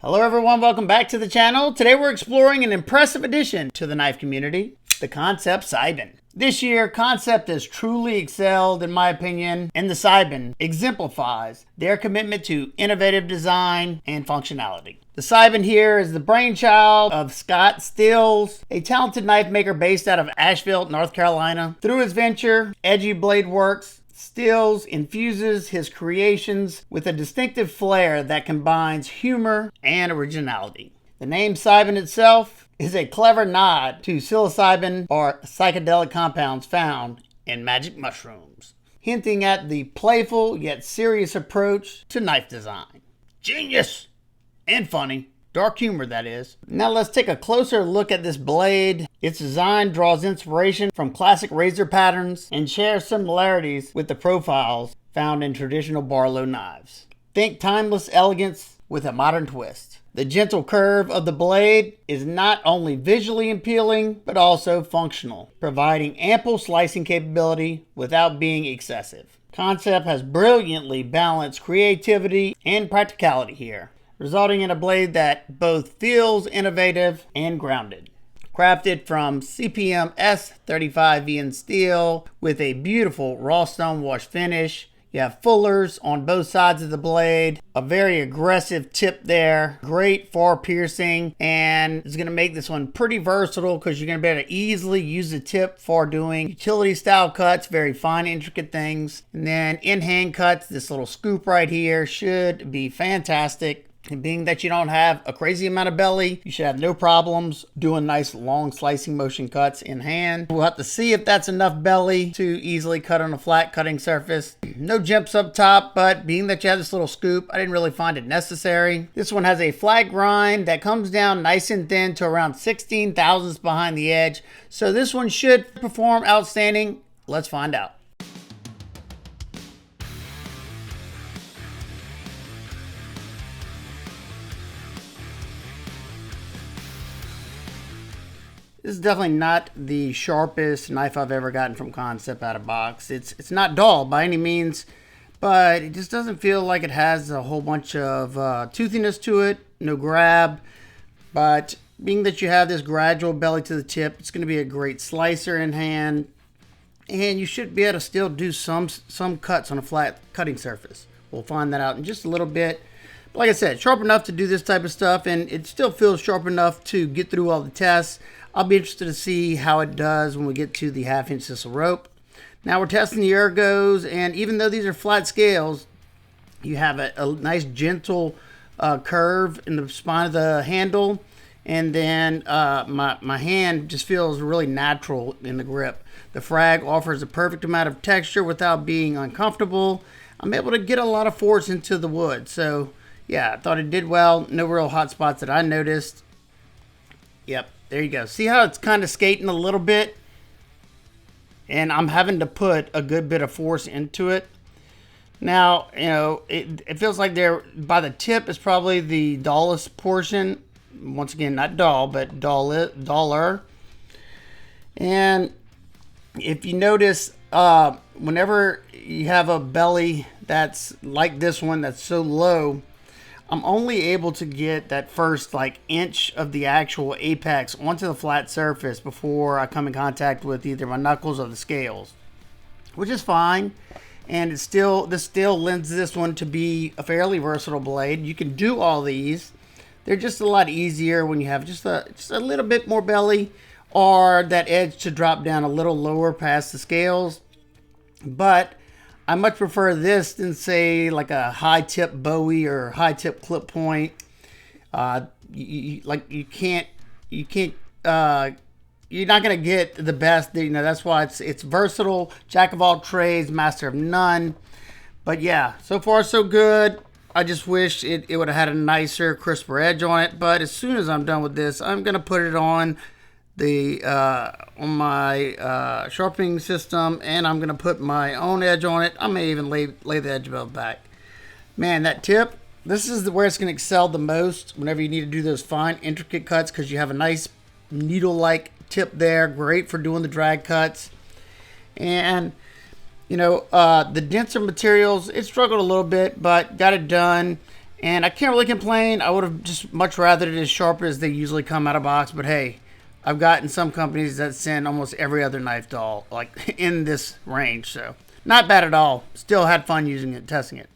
Hello everyone, welcome back to the channel. Today we're exploring an impressive addition to the knife community, the Kansept Cybin. This year, Kansept has truly excelled in my opinion, and the Cybin exemplifies their commitment to innovative design and functionality. The Cybin here is the brainchild of Scott Stills, a talented knife maker based out of Asheville, North Carolina. Through his venture, Edgy Blade Works, Stills infuses his creations with a distinctive flair that combines humor and originality. The name Cybin itself is a clever nod to psilocybin or psychedelic compounds found in magic mushrooms, hinting at the playful yet serious approach to knife design. Genius! And funny. Dark humor, that is. Now let's take a closer look at this blade. Its design draws inspiration from classic razor patterns and shares similarities with the profiles found in traditional Barlow knives. Think timeless elegance with a modern twist. The gentle curve of the blade is not only visually appealing, but also functional, providing ample slicing capability without being excessive. Kansept has brilliantly balanced creativity and practicality here, resulting in a blade that both feels innovative and grounded. Crafted from CPM S35VN steel with a beautiful raw stone wash finish. You have fullers on both sides of the blade, a very aggressive tip there, great for piercing, and it's going to make this one pretty versatile because you're going to be able to easily use the tip for doing utility style cuts, very fine intricate things. And then in hand cuts, this little scoop right here should be fantastic. And being that you don't have a crazy amount of belly, you should have no problems doing nice long slicing motion cuts in hand. We'll have to see if that's enough belly to easily cut on a flat cutting surface. No jumps up top, but being that you have this little scoop, I didn't really find it necessary. This one has a flat grind that comes down nice and thin to around 16 thousandths behind the edge. So this one should perform outstanding. Let's find out. This is definitely not the sharpest knife I've ever gotten from Kansept out of box. It's not dull by any means, but it just doesn't feel like it has a whole bunch of toothiness to it, no grab. But being that you have this gradual belly to the tip, it's going to be a great slicer in hand, and you should be able to still do some cuts on a flat cutting surface. We'll find that out in just a little bit. But like I said, sharp enough to do this type of stuff, and it still feels sharp enough to get through all the tests. I'll be interested to see how it does when we get to the 1/2-inch sisal rope. Now we're testing the ergos, and even though these are flat scales, you have a nice gentle curve in the spine of the handle, and then my hand just feels really natural in the grip. The frag offers a perfect amount of texture without being uncomfortable. I'm able to get a lot of force into the wood, so yeah, I thought it did well. No real hot spots that I noticed. Yep. There you go. See how it's kind of skating a little bit? And I'm having to put a good bit of force into it. Now, you know, it feels like there by the tip is probably the dullest portion. Once again, not dull, but duller. And if you notice, whenever you have a belly that's like this one that's so low, I'm only able to get that first like inch of the actual apex onto the flat surface before I come in contact with either my knuckles or the scales, which is fine. And this still lends this one to be a fairly versatile blade. You can do all these. They're just a lot easier when you have just a little bit more belly, or that edge to drop down a little lower past the scales. But I much prefer this than say like a high tip Bowie or high tip clip point. You're not gonna get the best. You know, that's why it's versatile, jack of all trades, master of none. But yeah, so far so good. I just wish it would have had a nicer, crisper edge on it. But as soon as I'm done with this, I'm gonna put it on my sharpening system, and I'm gonna put my own edge on it. I may even lay the edge belt back. Man, that tip, this is where it's gonna excel the most whenever you need to do those fine intricate cuts, because you have a nice needle-like tip there, great for doing the drag cuts. And you know, the denser materials, it struggled a little bit, but got it done. And I can't really complain. I would have just much rather it as sharp as they usually come out of box. But hey, I've gotten some companies that send almost every other knife doll like in this range. So not bad at all. Still had fun using it, testing it.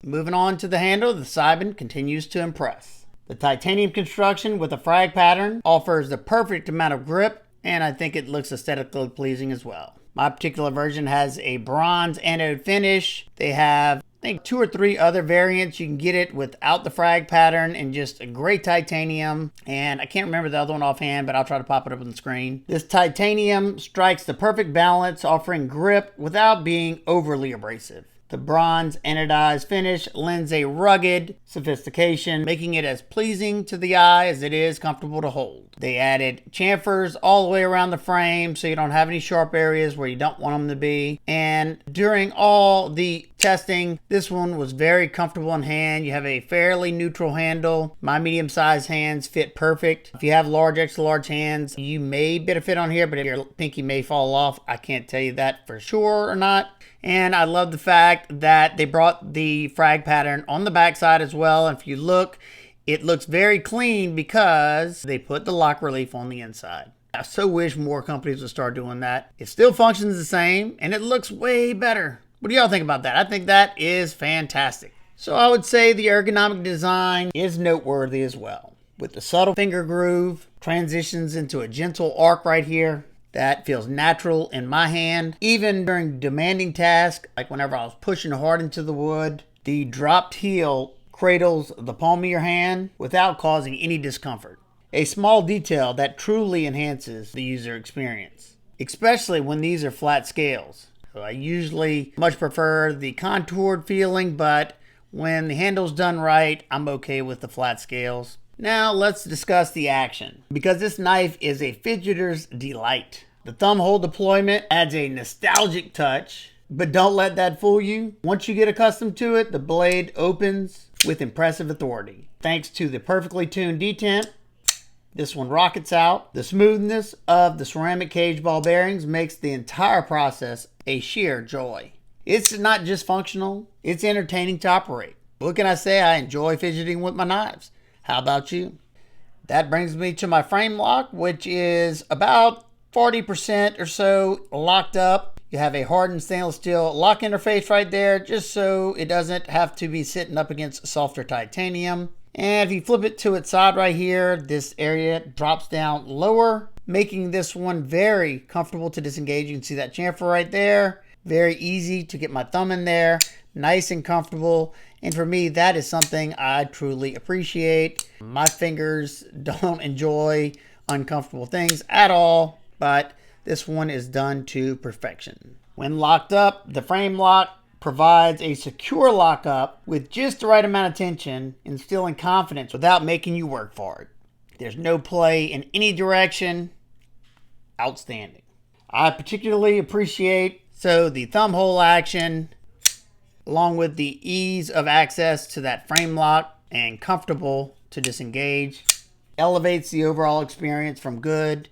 Moving on to the handle, the Cybin continues to impress. The titanium construction with a frag pattern offers the perfect amount of grip, and I think it looks aesthetically pleasing as well. My particular version has a bronze anode finish. They have, I think, 2 or 3 other variants. You can get it without the frag pattern and just a great titanium. And I can't remember the other one offhand, but I'll try to pop it up on the screen. This titanium strikes the perfect balance, offering grip without being overly abrasive. The bronze anodized finish lends a rugged sophistication, making it as pleasing to the eye as it is comfortable to hold. They added chamfers all the way around the frame so you don't have any sharp areas where you don't want them to be. And during all the testing, this one was very comfortable in hand. You have a fairly neutral handle. My medium-sized hands fit perfect. If you have large, extra large hands, you may benefit on here, but your pinky may fall off. I can't tell you that for sure or not. And I love the fact that they brought the frag pattern on the backside as well. And if you look, it looks very clean because they put the lock relief on the inside. I so wish more companies would start doing that. It still functions the same and it looks way better. What do y'all think about that? I think that is fantastic. So I would say the ergonomic design is noteworthy as well. With the subtle finger groove, transitions into a gentle arc right here. That feels natural in my hand. Even during demanding tasks, like whenever I was pushing hard into the wood, the dropped heel cradles the palm of your hand without causing any discomfort. A small detail that truly enhances the user experience, especially when these are flat scales. So I usually much prefer the contoured feeling, but when the handle's done right, I'm okay with the flat scales. Now let's discuss the action, because this knife is a fidgeter's delight. The thumb hole deployment adds a nostalgic touch, but don't let that fool you. Once you get accustomed to it, the blade opens with impressive authority. Thanks to the perfectly tuned detent, this one rockets out. The smoothness of the ceramic cage ball bearings makes the entire process a sheer joy. It's not just functional, it's entertaining to operate. What can I say? I enjoy fidgeting with my knives. How about you? That brings me to my frame lock, which is about 40% or so locked up. You have a hardened stainless steel lock interface right there, just so it doesn't have to be sitting up against softer titanium. And if you flip it to its side right here, this area drops down lower, making this one very comfortable to disengage. You can see that chamfer right there. Very easy to get my thumb in there. Nice and comfortable. And for me, that is something I truly appreciate. My fingers don't enjoy uncomfortable things at all, but this one is done to perfection. When locked up, the frame lock provides a secure lockup with just the right amount of tension, instilling confidence without making you work for it. There's no play in any direction. Outstanding. I particularly appreciate the thumb hole action, along with the ease of access to that frame lock and comfortable to disengage, elevates the overall experience from good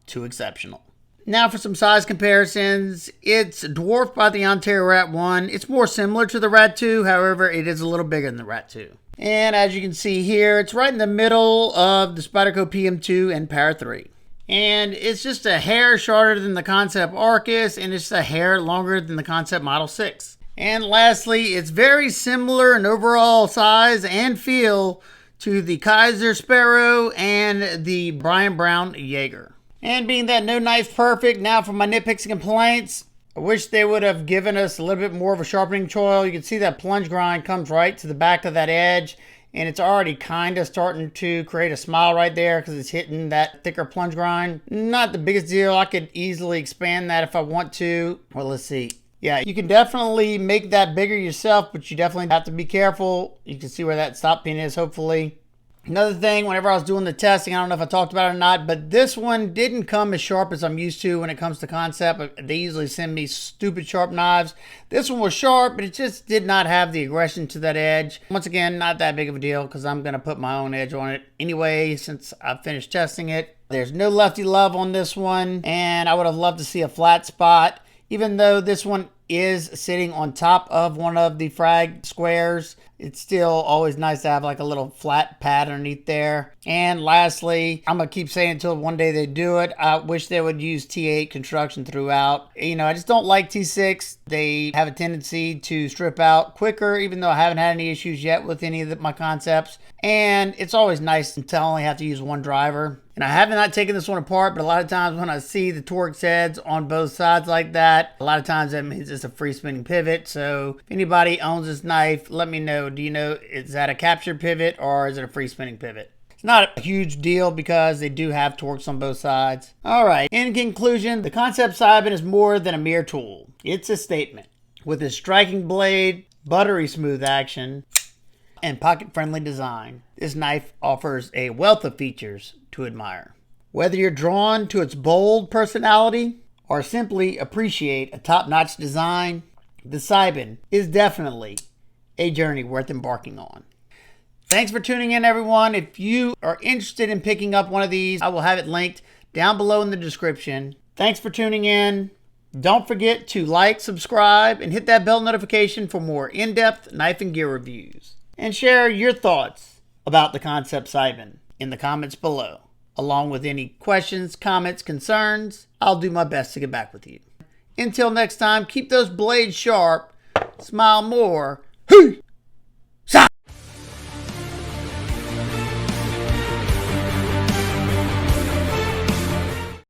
to exceptional. Now for some size comparisons. It's dwarfed by the Ontario Rat 1. It's more similar to the Rat 2, however, it is a little bigger than the Rat 2. And as you can see here, it's right in the middle of the Spyderco PM2 and Para 3. And it's just a hair shorter than the Kansept Arcus, and it's a hair longer than the Kansept Model 6. And lastly, it's very similar in overall size and feel to the Kaiser Sparrow and the Brian Brown Jaeger. And being that no knife's perfect, now for my nitpicks and complaints, I wish they would have given us a little bit more of a sharpening choil. You can see that plunge grind comes right to the back of that edge, and it's already kind of starting to create a smile right there because it's hitting that thicker plunge grind. Not the biggest deal. I could easily expand that if I want to. Well, let's see. Yeah, you can definitely make that bigger yourself, but you definitely have to be careful. You can see where that stop pin is, hopefully. Another thing, whenever I was doing the testing, I don't know if I talked about it or not, but this one didn't come as sharp as I'm used to when it comes to Kansept. They usually send me stupid sharp knives. This one was sharp, but it just did not have the aggression to that edge. Once again, not that big of a deal because I'm going to put my own edge on it anyway since I've finished testing it. There's no lefty love on this one, and I would have loved to see a flat spot. Even though this one is sitting on top of one of the frag squares, it's still always nice to have like a little flat pad underneath there. And lastly, I'm gonna keep saying until one day they do it, I wish they would use T8 construction throughout. You know, I just don't like T6. They have a tendency to strip out quicker, even though I haven't had any issues yet with any of my Kansept. And it's always nice to only have to use one driver. And I have not taken this one apart, but a lot of times when I see the Torx heads on both sides like that, a lot of times that means it's a free spinning pivot. So if anybody owns this knife, let me know. Do you know, is that a capture pivot or is it a free spinning pivot? It's not a huge deal because they do have Torx on both sides. All right, in conclusion, the Kansept Cybin is more than a mere tool. It's a statement. With its striking blade, buttery smooth action, and pocket-friendly design, this knife offers a wealth of features to admire. Whether you're drawn to its bold personality or simply appreciate a top-notch design, the Cybin is definitely a journey worth embarking on. Thanks for tuning in, everyone. If you are interested in picking up one of these, I will have it linked down below in the description. Thanks for tuning in. Don't forget to like, subscribe, and hit that bell notification for more in-depth knife and gear reviews. And share your thoughts about the Kansept Cybin in the comments below. Along with any questions, comments, concerns, I'll do my best to get back with you. Until next time, keep those blades sharp, smile more. Hey!